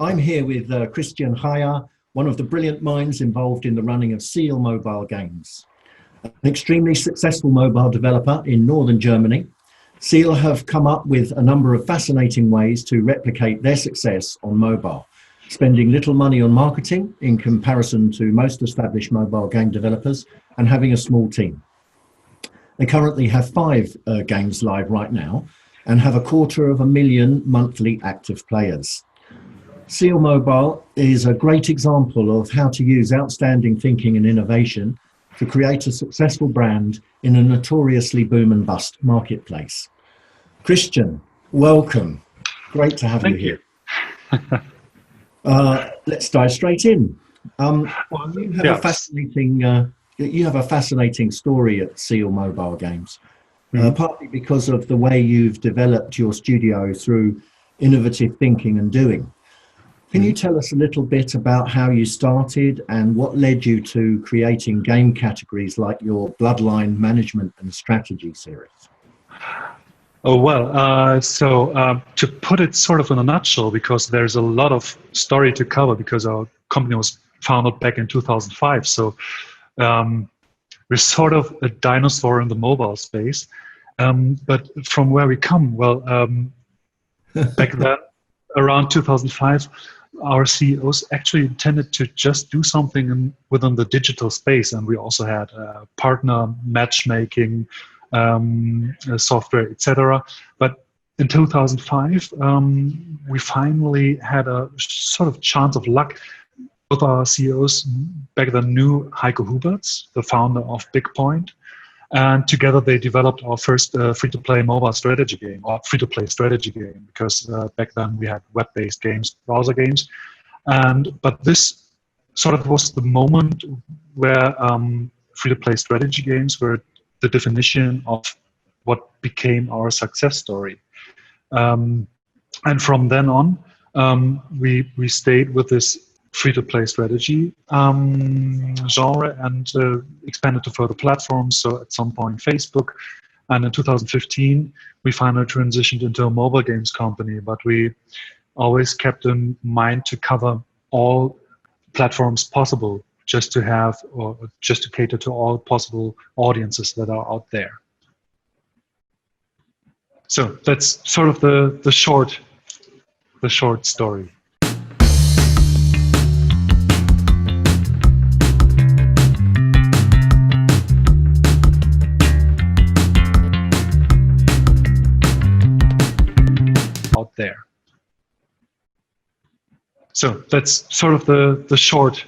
I'm here with Christian Haja, one of the brilliant minds involved in the running of sealMOBILEgames, an extremely successful mobile developer in northern Germany. Seal have come up with a number of fascinating ways to replicate their success on mobile, spending little money on marketing in comparison to most established mobile game developers and having a small team. They currently have 5 games live right now and have 250,000 monthly active players. sealMOBILE is a great example of how to use outstanding thinking and innovation to create a successful brand in a notoriously boom and bust marketplace. Christian, welcome. Great to have you here. Let's dive straight in. You have a fascinating story at sealMOBILEgames, partly because of the way you've developed your studio through innovative thinking and doing. Can you tell us a little bit about how you started and what led you to creating game categories like your Bloodline Management and Strategy series? Oh, well, to put it sort of in a nutshell, because there's a lot of story to cover because our company was founded back in 2005. So we're sort of a dinosaur in the mobile space. But from where we come, well, back then, around 2005, our CEOs actually intended to just do something within the digital space. And we also had partner matchmaking, software, etc. But in 2005, we finally had a sort of chance of luck. Both our CEOs back then knew Heiko Huberts, the founder of pinpoint, and together they developed our first free-to-play mobile strategy game, or free-to-play strategy game, because back then we had web-based games, browser games. But this sort of was the moment where free-to-play strategy games were the definition of what became our success story. And from then on, we stayed with this free-to-play strategy genre and expanded to further platforms. So at some point, Facebook. And in 2015, we finally transitioned into a mobile games company. But we always kept in mind to cover all platforms possible, just to have, or just to cater to all possible audiences that are out there. So that's sort of the short story. Out there. So that's sort of the short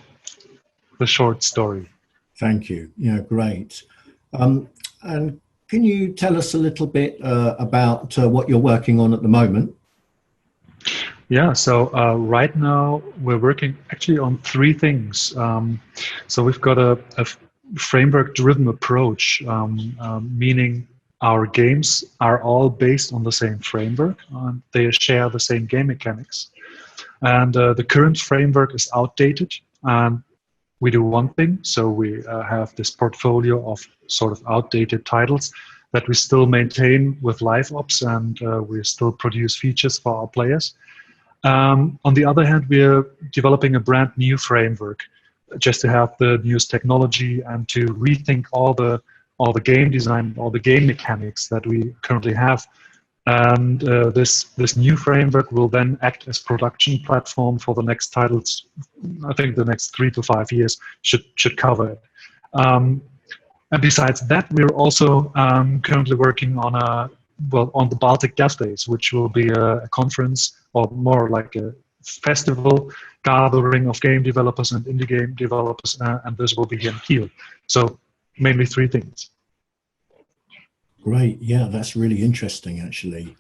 story. Thank you. Yeah, great. And can you tell us a little bit about what you're working on at the moment? Yeah, so right now we're working actually on 3 things. So we've got a framework-driven approach, meaning our games are all based on the same framework. They share the same game mechanics. And the current framework is outdated. And we do one thing. So we have this portfolio of sort of outdated titles that we still maintain with live ops, and we still produce features for our players. On the other hand, we're developing a brand new framework just to have the newest technology and to rethink all the game design, all the game mechanics that we currently have. And this new framework will then act as production platform for the next titles. I think the next 3 to 5 years should cover it. And besides that, we're also currently working on the Baltic Dev Days, which will be a conference, or more like a festival gathering of game developers and indie game developers, and this will be here in Kiel. So mainly 3 things. Great. Yeah, that's really interesting, actually.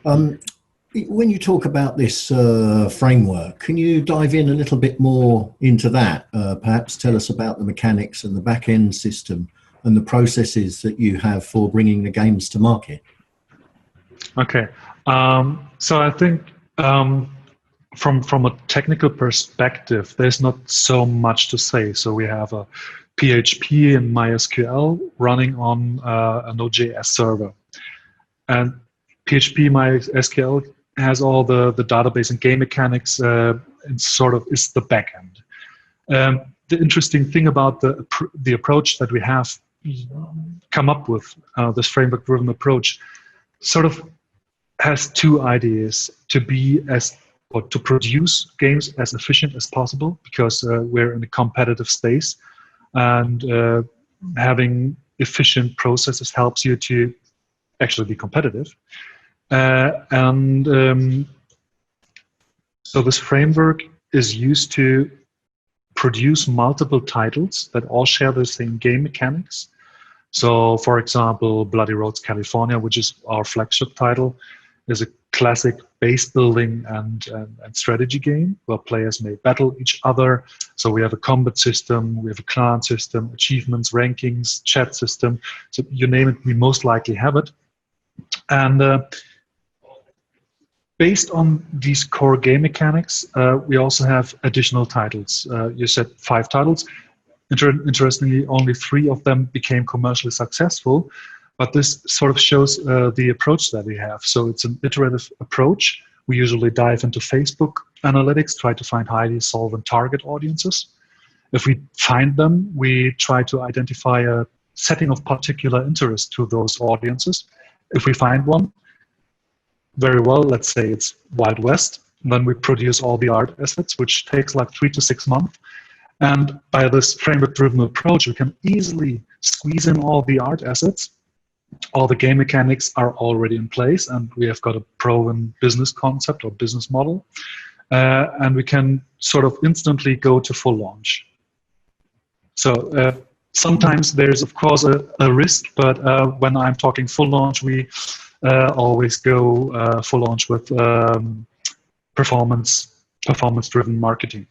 When you talk about this framework, can you dive in a little bit more into that? Perhaps tell us about the mechanics and the back-end system and the processes that you have for bringing the games to market. Okay. So I think from a technical perspective, there's not so much to say. So we have a PHP and MySQL running on a Node.js server. And PHP, MySQL has all the database and game mechanics, and sort of is the back end. The interesting thing about the approach that we have come up with, this framework-driven approach, sort of has two ideas: to to produce games as efficient as possible, because we're in a competitive space, and having efficient processes helps you to actually be competitive. So this framework is used to produce multiple titles that all share the same game mechanics. So, for example, Bloody Roads California, which is our flagship title, is a classic base building and strategy game where players may battle each other. So we have a combat system, we have a clan system, achievements, rankings, chat system. So you name it, we most likely have it. And based on these core game mechanics, we also have additional titles. You said 5 titles. Interestingly, only 3 of them became commercially successful, but this sort of shows the approach that we have. So it's an iterative approach. We usually dive into Facebook analytics, try to find highly solvent target audiences. If we find them, we try to identify a setting of particular interest to those audiences. If we find one, very well, let's say it's Wild West, then we produce all the art assets, which takes like 3 to 6 months. And by this framework-driven approach, we can easily squeeze in all the art assets. All the game mechanics are already in place, and we have got a proven business concept or business model. And we can sort of instantly go to full launch. So sometimes there's, of course, a risk, but when I'm talking full launch, we always go full launch with performance-driven marketing.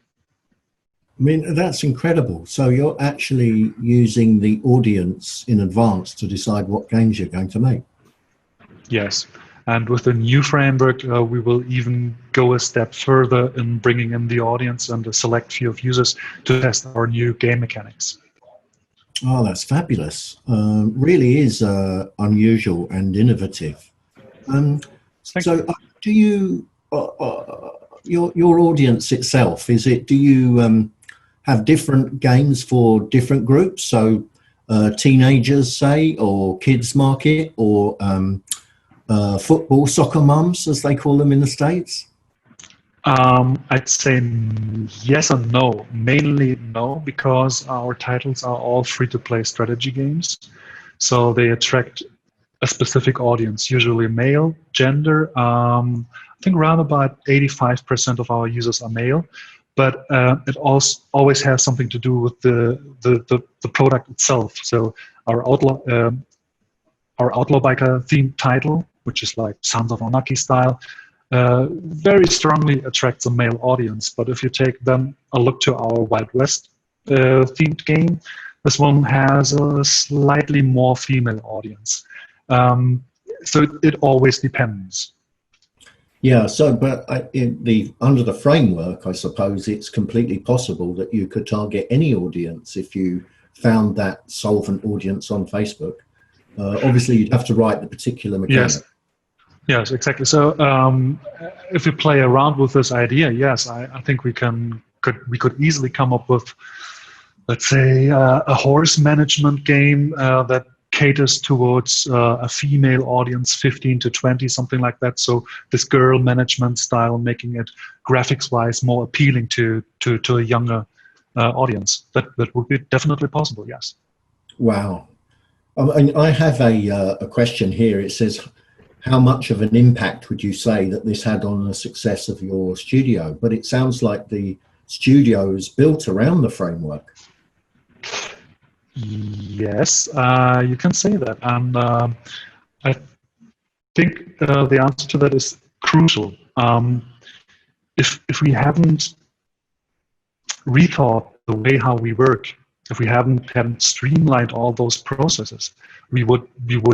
I mean, that's incredible. So you're actually using the audience in advance to decide what games you're going to make. Yes. And with the new framework, we will even go a step further in bringing in the audience and a select few of users to test our new game mechanics. Oh, that's fabulous. Really is unusual and innovative. So do you, your audience itself, do you have different games for different groups? So teenagers, say, or kids market, or football, soccer mums, as they call them in the States? I'd say yes and no. Mainly no, because our titles are all free-to-play strategy games. So they attract a specific audience, usually male, gender. I think around about 85% of our users are male. But it also always has something to do with the product itself. So our Outlaw Biker themed title, which is like Sons of Anarchy style, very strongly attracts a male audience. But if you take them a look to our Wild West themed game, this one has a slightly more female audience. So it always depends. Yeah, so but under the framework, I suppose it's completely possible that you could target any audience if you found that solvent audience on Facebook. Obviously, you'd have to write the particular mechanic. Yes, exactly. So if you play around with this idea, yes, I think we could easily come up with, let's say, a horse management game that caters towards a female audience, 15 to 20, something like that. So this girl management style, making it graphics-wise more appealing to a younger audience. That would be definitely possible, yes. Wow. I have a question here. It says, how much of an impact would you say that this had on the success of your studio? But it sounds like the studio is built around the framework. Yes, you can say that. And I think the answer to that is crucial. If we hadn't rethought the way how we work, if we hadn't streamlined all those processes, we would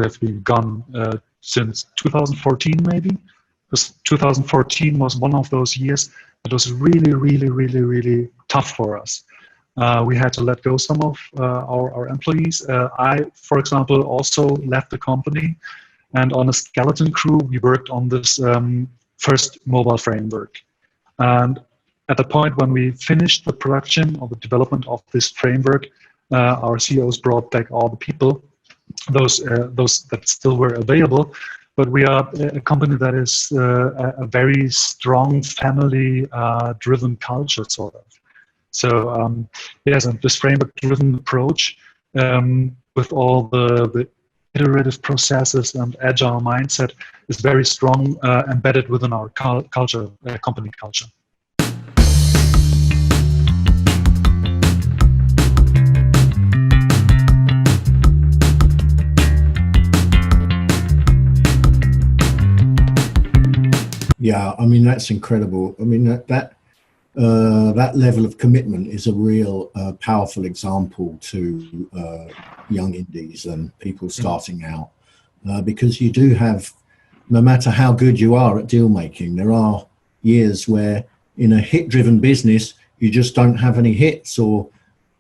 have been gone since 2014 maybe. Because 2014 was one of those years that was really, really, really, really tough for us. We had to let go some of our employees. I, for example, also left the company, and on a skeleton crew, we worked on this first mobile framework. And at the point when we finished the production or the development of this framework, our CEOs brought back all the people, those that still were available. But we are a company that is a very strong family-driven culture, sort of. So yes, and this framework-driven approach with all the iterative processes and agile mindset is very strong, embedded within our culture, company culture. Yeah, I mean, that's incredible. I mean, that level of commitment is a real powerful example to young indies and people starting out, because you do have, no matter how good you are at deal making, there are years where in a hit-driven business, you just don't have any hits, or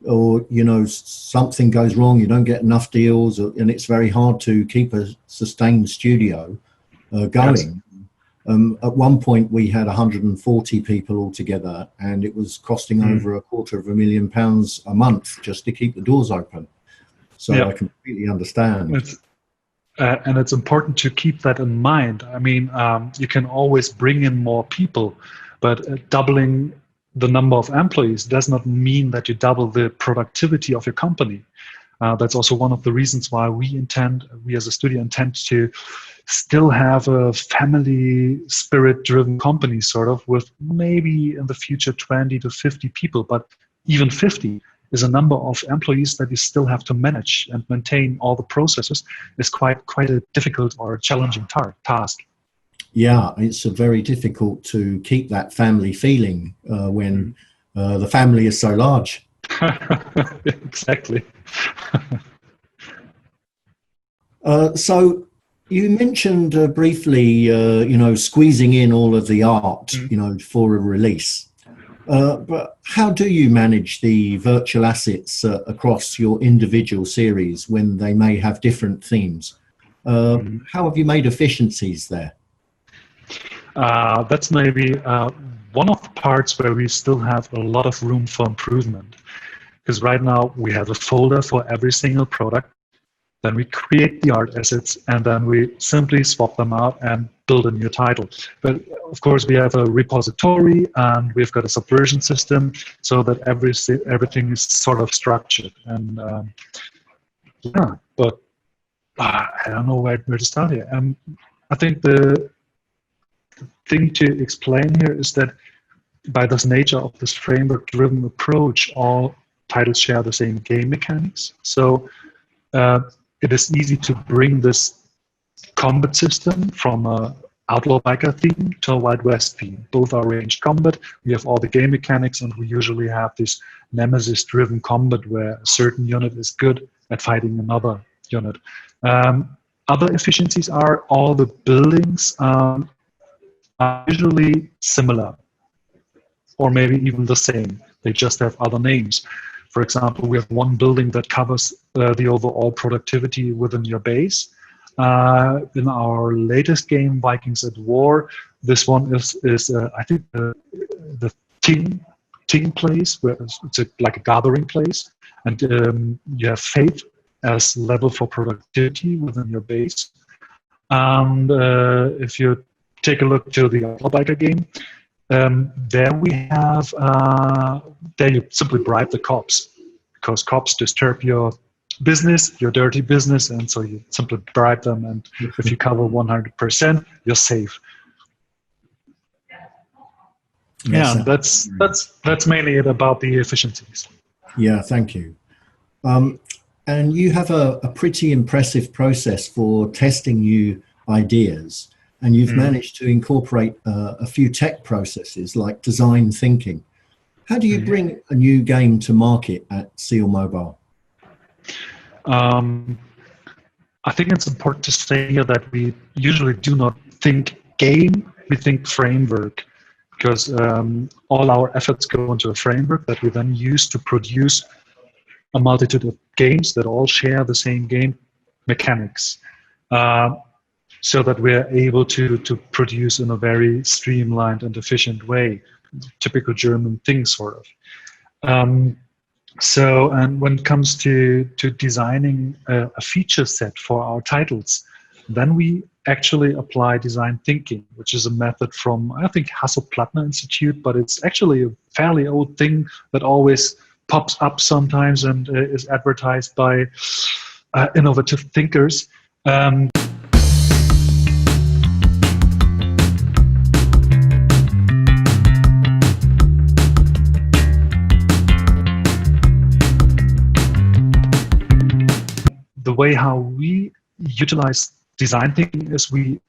you know, something goes wrong, you don't get enough deals, and it's very hard to keep a sustained studio going. Yes. At one point, we had 140 people altogether, and it was costing over £250,000 a month just to keep the doors open. So I completely understand. And it's important to keep that in mind. I mean, you can always bring in more people, but doubling the number of employees does not mean that you double the productivity of your company. That's also one of the reasons why we as a studio intend to still have a family spirit-driven company, sort of, with maybe in the future 20 to 50 people, but even 50 is a number of employees that you still have to manage and maintain all the processes. Is quite a difficult or challenging task. Yeah, it's very difficult to keep that family feeling when the family is so large. Exactly. So you mentioned briefly, you know, squeezing in all of the art, you know, for a release. But how do you manage the virtual assets across your individual series when they may have different themes? How have you made efficiencies there? That's maybe one of the parts where we still have a lot of room for improvement. Because right now we have a folder for every single product. Then we create the art assets, and then we simply swap them out and build a new title. But of course, we have a repository, and we've got a subversion system, so that everything is sort of structured. And yeah, but I don't know where to start here. I think the thing to explain here is that by this nature of this framework-driven approach, all titles share the same game mechanics. So it is easy to bring this combat system from a Outlaw Biker theme to a Wild West theme. Both are ranged combat. We have all the game mechanics, and we usually have this nemesis-driven combat where a certain unit is good at fighting another unit. Other efficiencies are all the buildings are usually similar, or maybe even the same. They just have other names. For example, we have one building that covers the overall productivity within your base. In our latest game, Vikings at War, this one is I think the Ting place, where it's like a gathering place, and you have faith as level for productivity within your base. And if you take a look to the Outlaw Biker game, there we have, there you simply bribe the cops, because cops disturb your business, your dirty business, and so you simply bribe them, and if you cover 100%, you're safe. Yeah, that's mainly it about the efficiencies. Yeah, thank you. And you have a pretty impressive process for testing new ideas, and you've managed to incorporate a few tech processes like design thinking. How do you bring a new game to market at sealMOBILE? I think it's important to say here that we usually do not think game, we think framework, because all our efforts go into a framework that we then use to produce a multitude of games that all share the same game mechanics. so that we're able to produce in a very streamlined and efficient way, typical German thing, sort of. And when it comes to designing a feature set for our titles, then we actually apply design thinking, which is a method from, I think, Hasso-Plattner Institute, but it's actually a fairly old thing that always pops up sometimes and is advertised by innovative thinkers. The way how we utilize design thinking is we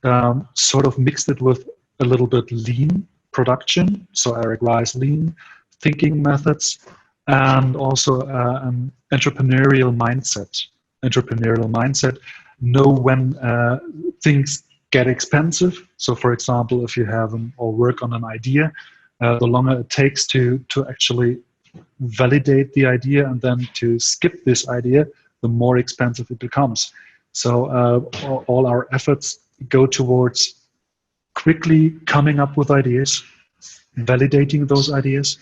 sort of mixed it with a little bit lean production, so Eric Rice lean thinking methods, and also an entrepreneurial mindset. Know when things get expensive. So, for example, if you have or work on an idea, the longer it takes to actually validate the idea and then to skip this idea, the more expensive it becomes. So all our efforts go towards quickly coming up with ideas, validating those ideas,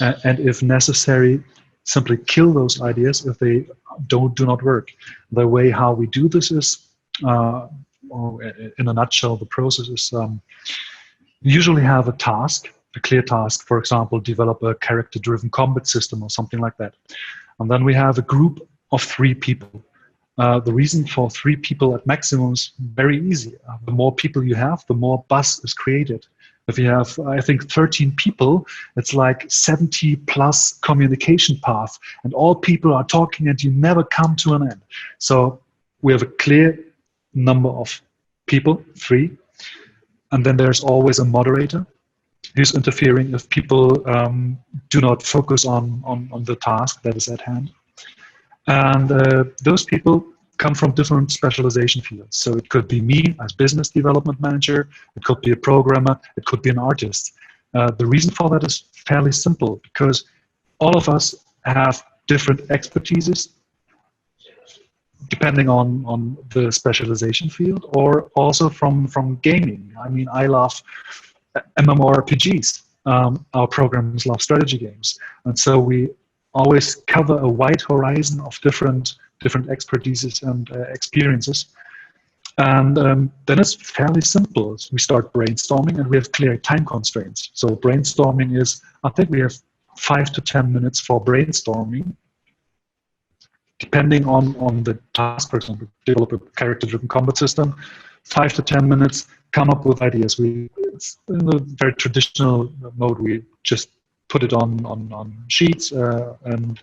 and if necessary, simply kill those ideas if they do not work. The way how we do this is, in a nutshell, the process is usually have a clear task, for example, develop a character-driven combat system or something like that. And then we have a group of 3 people. The reason for 3 people at maximum is very easy. The more people you have, the more buzz is created. If you have, I think, 13 people, it's like 70 plus communication paths, and all people are talking and you never come to an end. So we have a clear number of people, 3, and then there's always a moderator who's interfering if people do not focus on the task that is at hand. And those people come from different specialization fields. So it could be me as business development manager, it could be a programmer, it could be an artist. The reason for that is fairly simple, because all of us have different expertises depending on the specialization field, or also from gaming. I mean, I love MMORPGs. Our programs love strategy games. And so we always cover a wide horizon of different expertises and experiences. And then it's fairly simple. We start brainstorming and we have clear time constraints. So brainstorming is, I think we have 5 to 10 minutes for brainstorming, depending on the task. For example, develop a character-driven combat system, 5 to 10 minutes, come up with ideas. It's in the very traditional mode. We just put it on sheets, and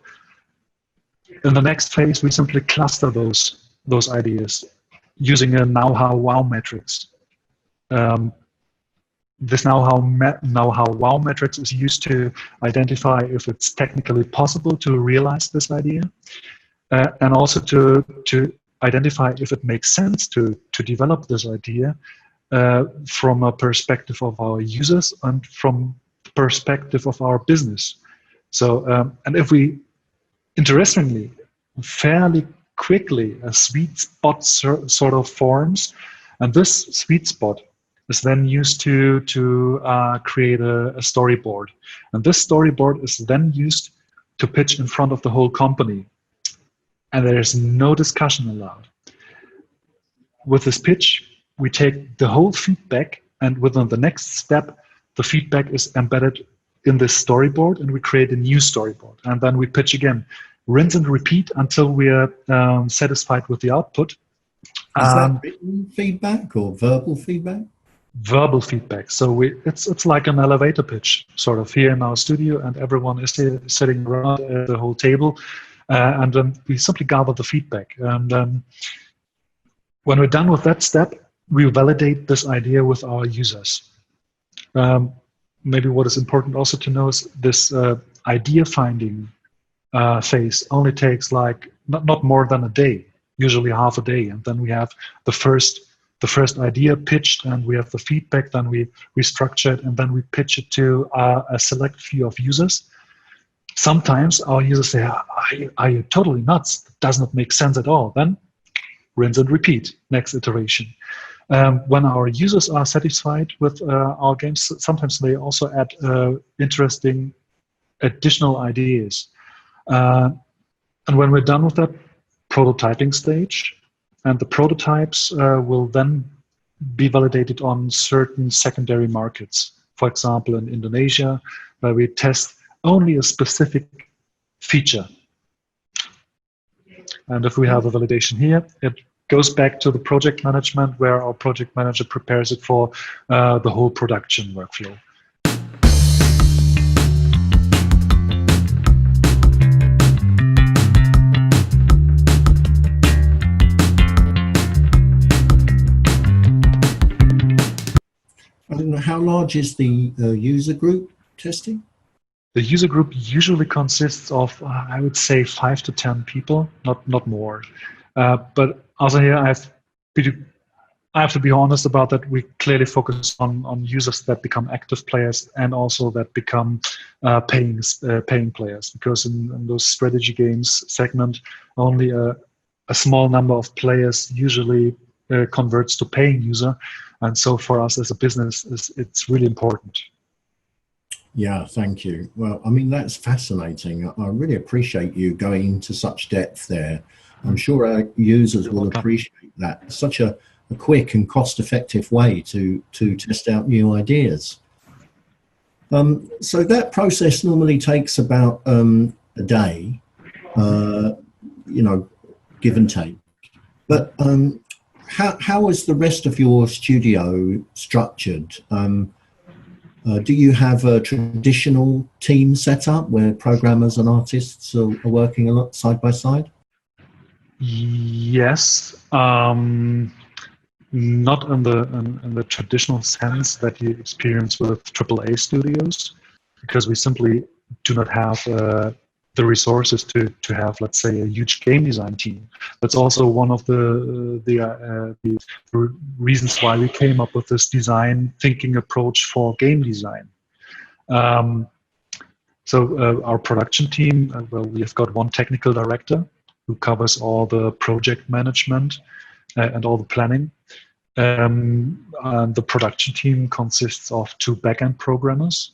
in the next phase, we simply cluster those ideas using a know-how-wow matrix. This know-how-wow matrix is used to identify if it's technically possible to realize this idea, and also to identify if it makes sense to develop this idea from a perspective of our users and from the perspective of our business. So, and if we, interestingly, fairly quickly, a sweet spot sort of forms, and this sweet spot is then used to create a storyboard. And this storyboard is then used to pitch in front of the whole company. And there is no discussion allowed. With this pitch, we take the whole feedback, and within the next step, the feedback is embedded in this storyboard, and we create a new storyboard. And then we pitch again, rinse and repeat until we are satisfied with the output. Is that written feedback or verbal feedback? Verbal feedback. So it's like an elevator pitch, sort of, here in our studio, and everyone is sitting around the whole table, and then we simply gather the feedback. And when we're done with that step, we validate this idea with our users. Maybe what is important also to know is this idea finding phase only takes like not more than a day, usually half a day, and then we have the first idea pitched, and we have the feedback, then we restructure it, and then we pitch it to a select few of users. Sometimes our users say, are you totally nuts? That does not make sense at all. Then rinse and repeat, next iteration. When our users are satisfied with our games, sometimes they also add interesting additional ideas. And when we're done with that prototyping stage, and the prototypes will then be validated on certain secondary markets. For example, in Indonesia, where we test only a specific feature. And if we have a validation here, it goes back to the project management, where our project manager prepares it for the whole production workflow. I don't know, how large is the user group testing? The user group usually consists of, I would say, 5 to 10 people, not more. But also here, I have to be honest about that. We clearly focus on users that become active players and also that become paying players, because in those strategy games segment, only a small number of players usually converts to paying user. And so for us as a business, it's really important. Yeah, thank you. Well, I mean, that's fascinating. I really appreciate you going into such depth there. I'm sure our users will appreciate that. Such a quick and cost-effective way to test out new ideas. So that process normally takes about a day, you know, give and take. But how is the rest of your studio structured? Do you have a traditional team set up where programmers and artists are working a lot side by side? Yes, not in the traditional sense that you experience with AAA studios, because we simply do not have the resources to have, let's say, a huge game design team. That's also one of the reasons why we came up with this design thinking approach for game design. So our production team, well, we have got one technical director who covers all the project management and all the planning. And the production team consists of 2 backend programmers,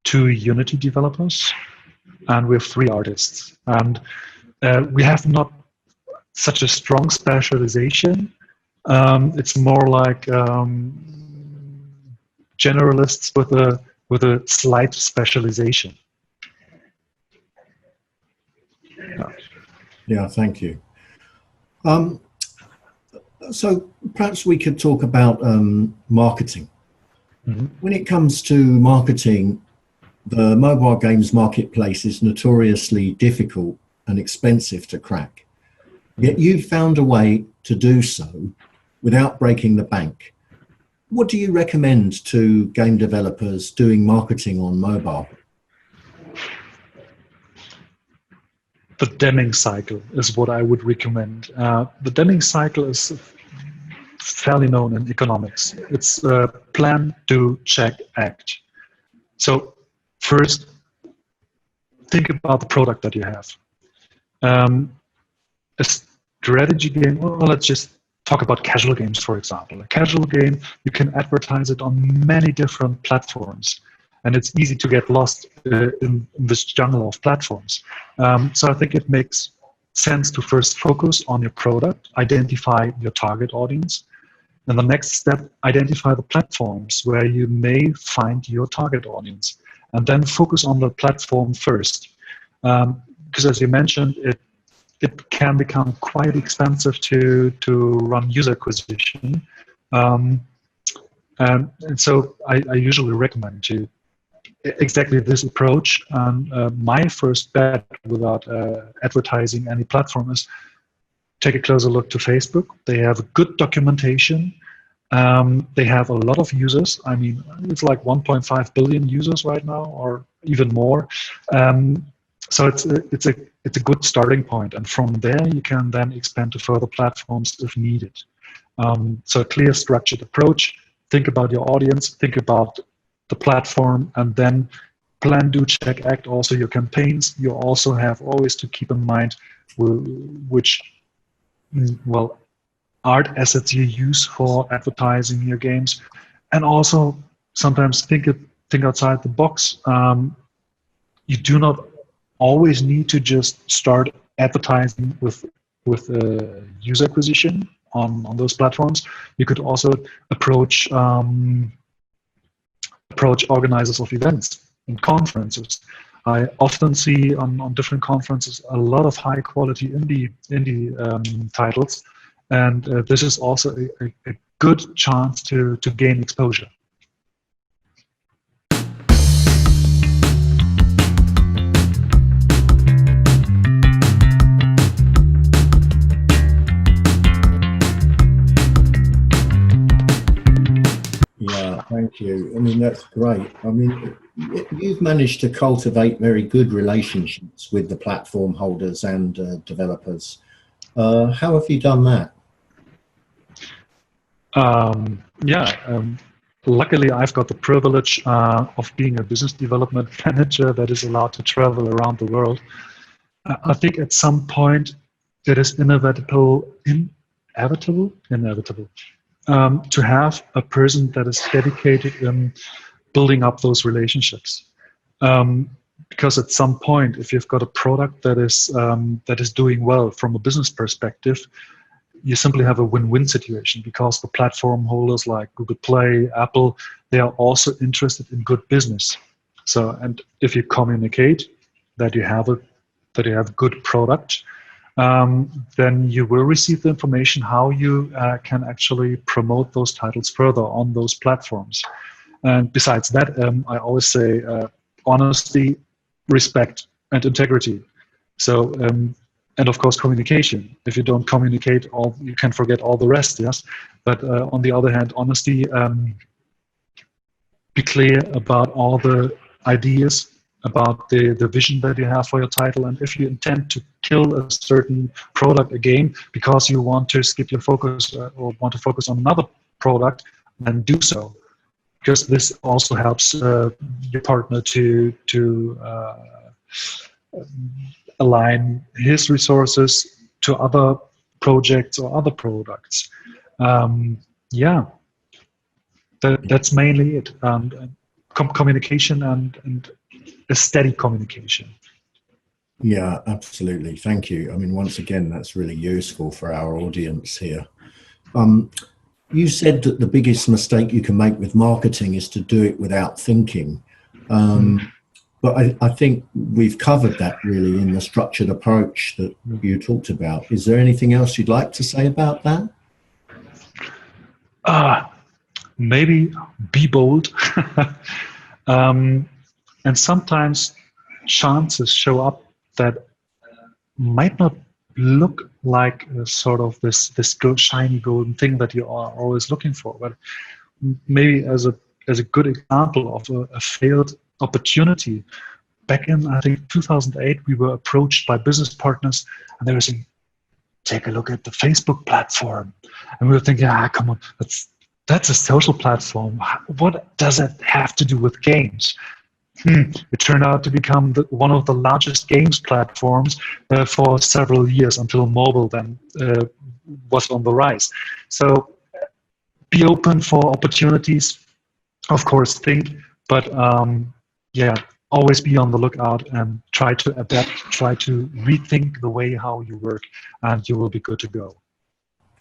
2 Unity developers, and we have 3 artists. And we have not such a strong specialization. It's more like generalists with a slight specialization. Yeah, thank you. So perhaps we could talk about marketing. Mm-hmm. When it comes to marketing, the mobile games marketplace is notoriously difficult and expensive to crack. Yet you've found a way to do so without breaking the bank. What do you recommend to game developers doing marketing on mobile? The Deming cycle is what I would recommend. The Deming cycle is fairly known in economics. It's plan, do, check, act. So first, think about the product that you have. A strategy game, well, let's just talk about casual games, for example. A casual game, you can advertise it on many different platforms, and it's easy to get lost in this jungle of platforms. So I think it makes sense to first focus on your product, identify your target audience, and the next step, identify the platforms where you may find your target audience, and then focus on the platform first. Because as you mentioned, it can become quite expensive to run user acquisition. And so I usually recommend to exactly this approach. My first bet without advertising any platform is take a closer look to Facebook. They have good documentation. They have a lot of users. I mean, it's like 1.5 billion users right now, or even more. So it's a good starting point, and from there you can then expand to further platforms if needed. So a clear, structured approach. Think about your audience. Think about the platform, and then plan, do, check, act. Also your campaigns. You also have always to keep in mind which, well, art assets you use for advertising your games, and also sometimes think outside the box. You do not always need to just start advertising with user acquisition on those platforms. You could also approach organizers of events and conferences. I often see on different conferences a lot of high quality indie titles, and this is also a good chance to gain exposure. Yeah, thank you. I mean, that's great. I mean, you've managed to cultivate very good relationships with the platform holders and developers. How have you done that? Luckily, I've got the privilege of being a business development manager that is allowed to travel around the world. I think at some point it is inevitable to have a person that is dedicated in building up those relationships. Because at some point, if you've got a product that is doing well from a business perspective, you simply have a win-win situation, because the platform holders like Google Play, Apple, they are also interested in good business. So, and if you communicate that you have a good product, then you will receive the information how you can actually promote those titles further on those platforms. And besides that, I always say honesty, respect, and integrity. So, and of course, communication. If you don't communicate, you can forget all the rest, yes? But on the other hand, honesty, be clear about all the ideas, about the vision that you have for your title. And if you intend to kill a certain product, a game, because you want to skip your focus or want to focus on another product, then do so. Because this also helps your partner to align his resources to other projects or other products. That's mainly it. Communication and a steady communication. Yeah, absolutely. Thank you. I mean, once again, that's really useful for our audience here. You said that the biggest mistake you can make with marketing is to do it without thinking. But I think we've covered that really in the structured approach that you talked about. Is there anything else you'd like to say about that? Maybe be bold. And sometimes chances show up that might not look like sort of this shiny golden thing that you are always looking for, but maybe as a good example of a failed opportunity. Back in, I think, 2008, we were approached by business partners, and they were saying, take a look at the Facebook platform. And we were thinking, come on, that's a social platform. What does it have to do with games? It turned out to become one of the largest games platforms for several years, until mobile then was on the rise. So be open for opportunities. Of course, think, but always be on the lookout and try to adapt, try to rethink the way how you work, and you will be good to go.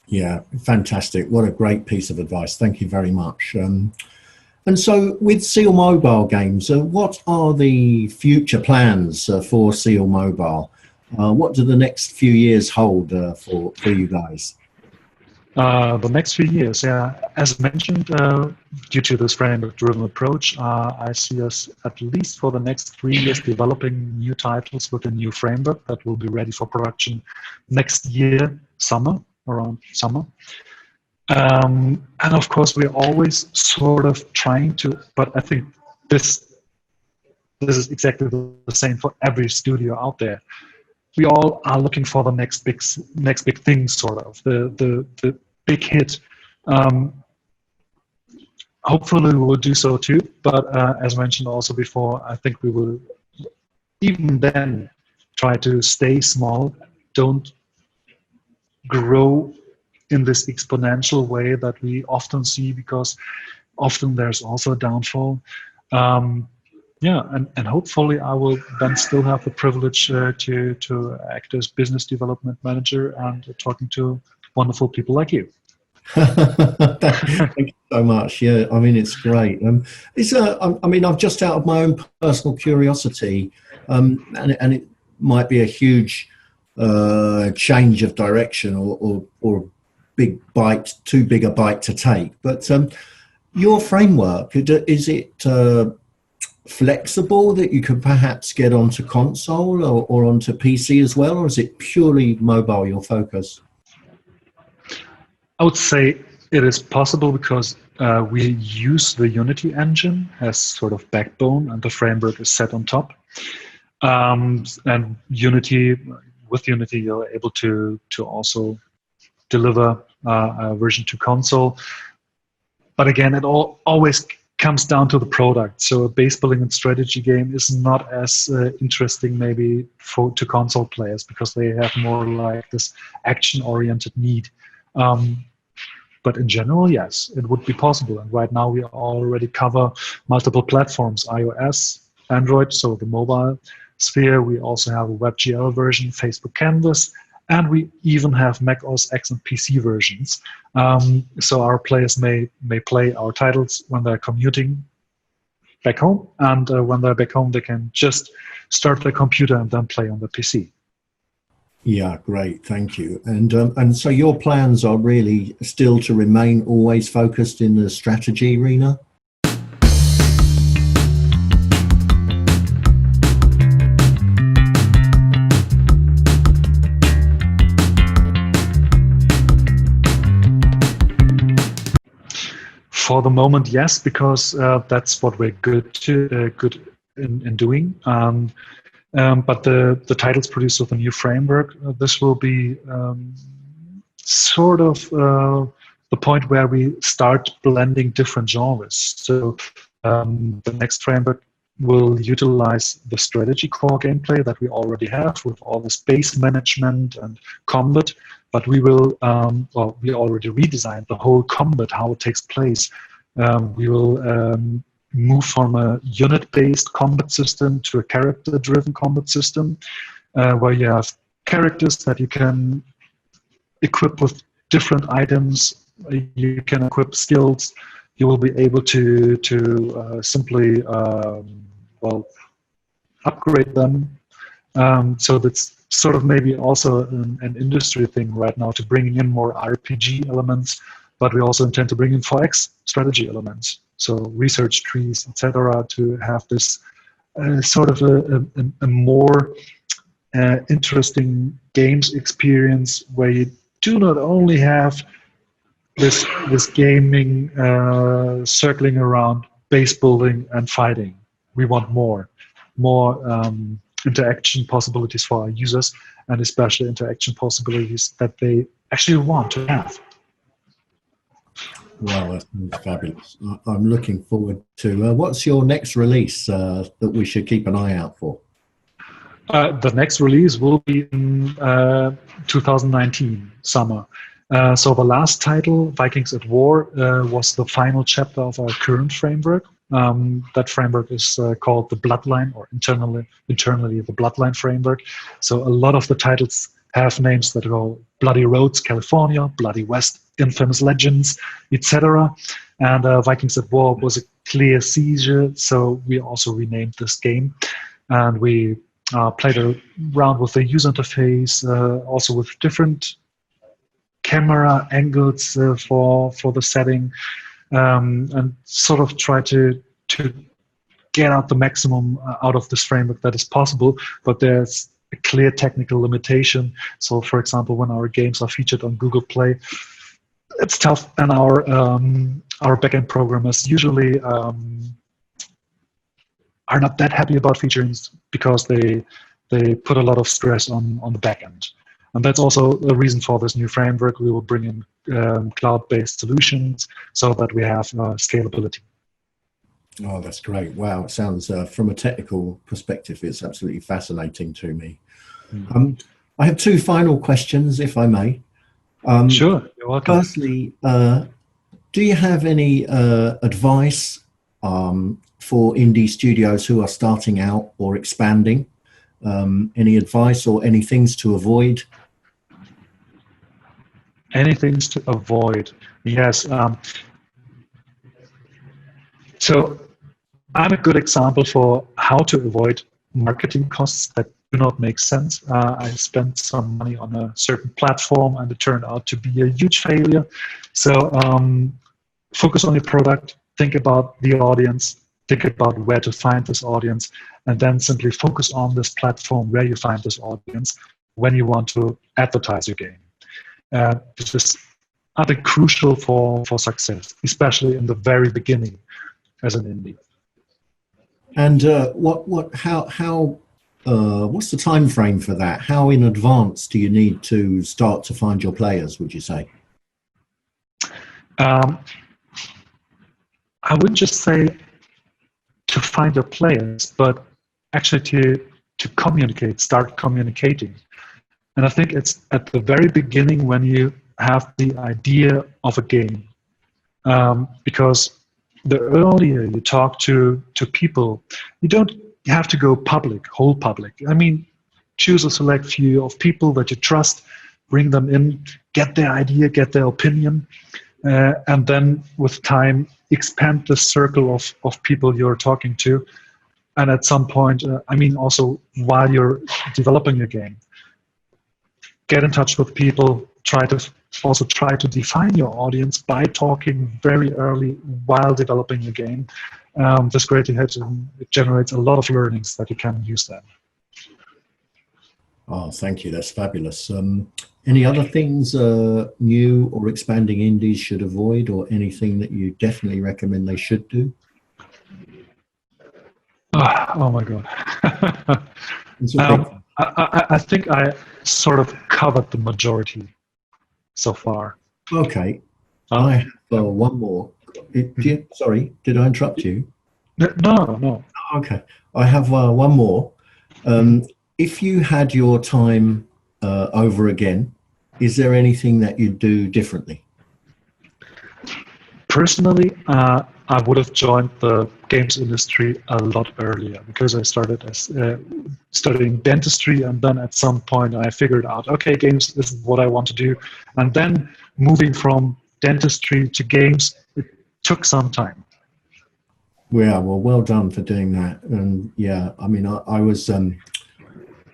Yeah, fantastic. What a great piece of advice. Thank you very much. And so with sealMOBILEgames, what are the future plans for sealMOBILE? What do the next few years hold for you guys? The next few years, as mentioned, due to this framework-driven approach, I see us at least for the next 3 years developing new titles with a new framework that will be ready for production next year, around summer. And of course, we're always sort of trying to, but I think this is exactly the same for every studio out there. We all are looking for the next big thing, sort of the big hit. Hopefully, we will do so too. But as mentioned also before, I think we will even then try to stay small. Don't grow in this exponential way that we often see, because often there's also a downfall. Yeah, and hopefully I will then still have the privilege to act as business development manager and talking to wonderful people like you. Thank you so much. Yeah, I mean, it's great. I mean, I've just out of my own personal curiosity, and it might be a huge change of direction or big bite, too big a bite to take. But your framework, is it flexible that you could perhaps get onto console or onto PC as well, or is it purely mobile, your focus? I would say it is possible because we use the Unity engine as sort of backbone, and the framework is set on top. And Unity, with Unity, you're able to also deliver a version to console. But again, it always comes down to the product. So a base building and strategy game is not as interesting maybe to console players, because they have more like this action-oriented need. But in general, yes, it would be possible. And right now we already cover multiple platforms, iOS, Android, so the mobile sphere. We also have a WebGL version, Facebook Canvas, and we even have Mac OS X and PC versions. So our players may play our titles when they're commuting back home, and when they're back home, they can just start their computer and then play on the PC. Yeah, great, thank you. And so your plans are really still to remain always focused in the strategy arena? For the moment, yes, because that's what we're good in doing. But the titles produced with a new framework, this will be sort of the point where we start blending different genres. So the next framework will utilize the strategy core gameplay that we already have with all the space management and combat, but we will, well, we already redesigned the whole combat, how it takes place. We will move from a unit-based combat system to a character-driven combat system, where you have characters that you can equip with different items. You can equip skills. You will be able to simply well, upgrade them. So that's sort of maybe also an industry thing right now, to bring in more RPG elements, but we also intend to bring in 4X strategy elements. So research trees, etc., to have this sort of a more interesting games experience, where you do not only have this gaming circling around base building and fighting. We want more interaction possibilities for our users, and especially interaction possibilities that they actually want to have. Wow, that's fabulous. I'm looking forward to what's your next release that we should keep an eye out for? The next release will be in 2019 summer. So the last title, Vikings at War, was the final chapter of our current framework. That framework is called the Bloodline, or internally the Bloodline framework. So a lot of the titles have names that go Bloody Roads, California, Bloody West, Infamous Legends, etc. And Vikings at War was a clear seizure, so we also renamed this game. And we played around with the user interface, also with different camera angles for the setting, and sort of try to get out the maximum out of this framework that is possible. But there's a clear technical limitation. So, for example, when our games are featured on Google Play, it's tough, and our backend programmers usually are not that happy about featuring, because they put a lot of stress on the backend. And that's also a reason for this new framework. We will bring in cloud-based solutions so that we have scalability. Oh, that's great. Wow, it sounds, from a technical perspective, it's absolutely fascinating to me. I have two final questions, if I may. Sure, you're welcome. Firstly, do you have any advice for indie studios who are starting out or expanding? Any advice or any things to avoid? Any things to avoid? Yes. So I'm a good example for how to avoid marketing costs that do not make sense. I spent some money on a certain platform and it turned out to be a huge failure. So focus on your product, think about the audience, think about where to find this audience, and then simply focus on this platform where you find this audience when you want to advertise your game. This is, I think, crucial for success, especially in the very beginning as an indie. And what's the time frame for that? How in advance do you need to start to find your players, would you say? I wouldn't just say to find your players, but actually to communicate, start communicating. And I think it's at the very beginning when you have the idea of a game, because the earlier you talk to people, you don't have to go public, whole public. I mean, choose a select few of people that you trust, bring them in, get their idea, get their opinion, and then with time expand the circle of people you're talking to. And at some point, I mean, also while you're developing your game, get in touch with people, try to define your audience by talking very early while developing your game. This greatly helps, and it generates a lot of learnings that you can use then. Oh, thank you. That's fabulous. Any other things new or expanding indies should avoid, or anything that you definitely recommend they should do? Oh my God. I think I sort of covered the majority so far. Okay. I have one more. Sorry, did I interrupt you? No. Okay. I have one more. If you had your time over again, is there anything that you'd do differently? Personally, I would have joined the games industry a lot earlier, because I started as studying dentistry, and then at some point I figured out, okay, games is what I want to do. And then moving from dentistry to games, it took some time. Yeah, well done for doing that. And yeah, I mean, I was, I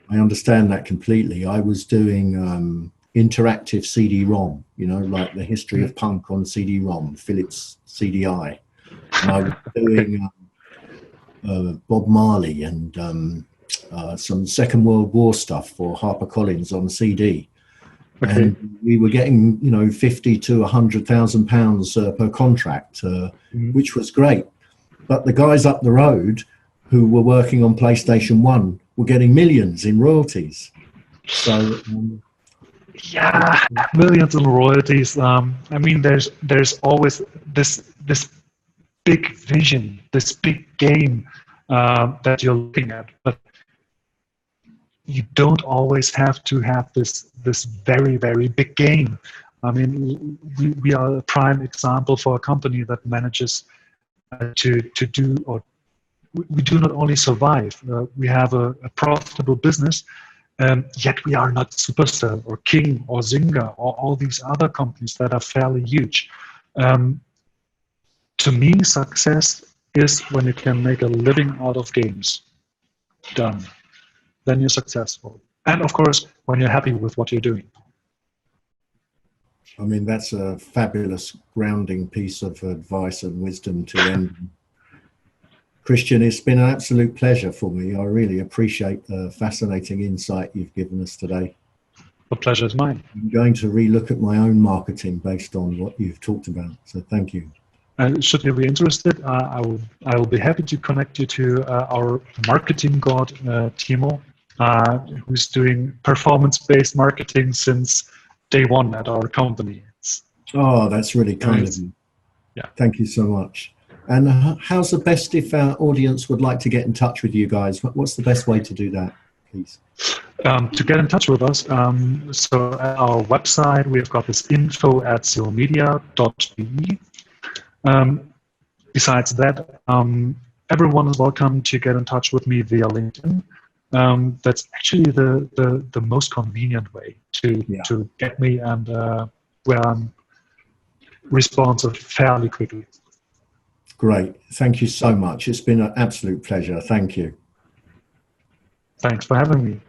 understand that completely. I was doing interactive CD-ROM, you know, like the history of punk on CD-ROM, Philips CDI. And I was doing Bob Marley and some Second World War stuff for HarperCollins on CD. Okay. And we were getting, you know, 50 to 100,000 pounds per contract, which was great. But the guys up the road who were working on PlayStation 1 were getting millions in royalties. So yeah, millions in royalties. I mean, there's always this big vision, this big game that you're looking at, but you don't always have to have this very, very big game. I mean, we are a prime example for a company that manages to do, or we do not only survive, we have a profitable business, yet we are not Supercell or King or Zynga or all these other companies that are fairly huge. To me, success is when you can make a living out of games. Done. Then you're successful. And of course, when you're happy with what you're doing. I mean, that's a fabulous grounding piece of advice and wisdom to end. Christian, it's been an absolute pleasure for me. I really appreciate the fascinating insight you've given us today. The pleasure is mine. I'm going to relook at my own marketing based on what you've talked about. So thank you. Should you be interested, I will be happy to connect you to our marketing god, Timo, who's doing performance-based marketing since day one at our company. Oh, that's really kind of you. Yeah. Thank you so much. And how's the best if our audience would like to get in touch with you guys? What's the best way to do that? please. To get in touch with us, so at our website, we've got this info@sealmedia.de. Besides that, everyone is welcome to get in touch with me via LinkedIn. That's actually the most convenient way to get me, and where I'm responsive fairly quickly. Great. Thank you so much. It's been an absolute pleasure. Thank you. Thanks for having me.